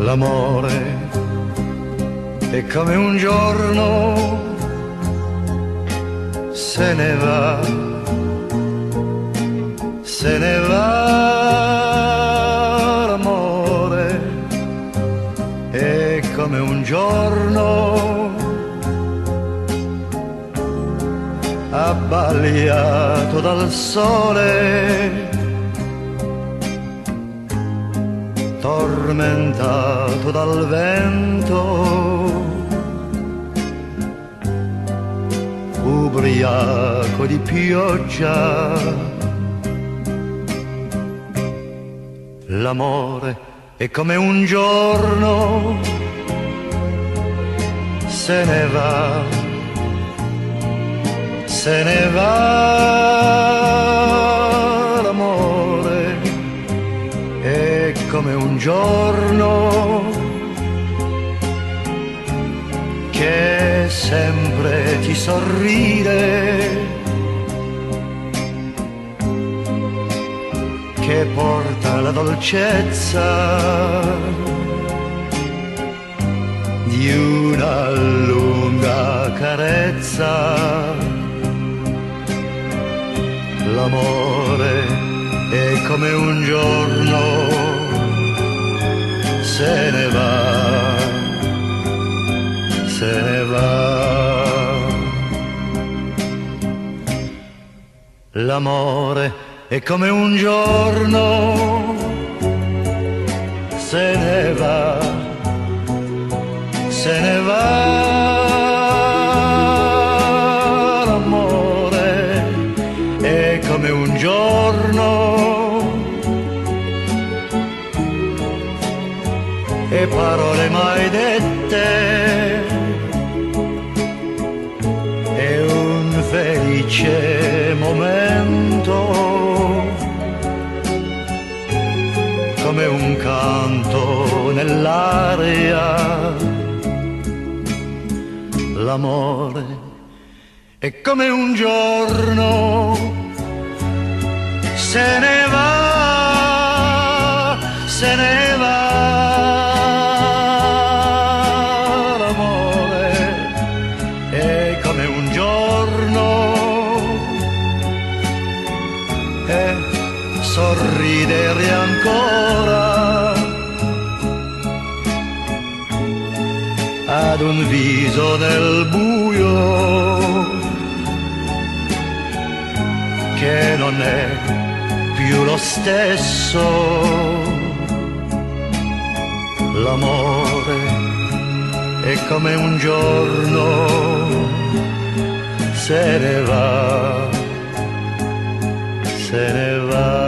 L'amore è come un giorno se ne va, se ne va. L'amore è come un giorno abbagliato dal sole, tormentato dal vento, ubriaco di pioggia. L'amore è come un giorno se ne va, se ne va. L'amore è come un giorno che sempre ti sorride, che porta la dolcezza di una lunga carezza. L'amore è come un giorno se ne va, se ne va. L'amore è come un giorno se ne va, se ne va. L'amore è come un giorno e parole mai dette e un felice momento come un canto nell'aria. L'amore è come un giorno se ne va, se ne va. Sorridere ancora ad un viso nel buio che non è più lo stesso. L'amore è come un giorno se ne va, se ne va.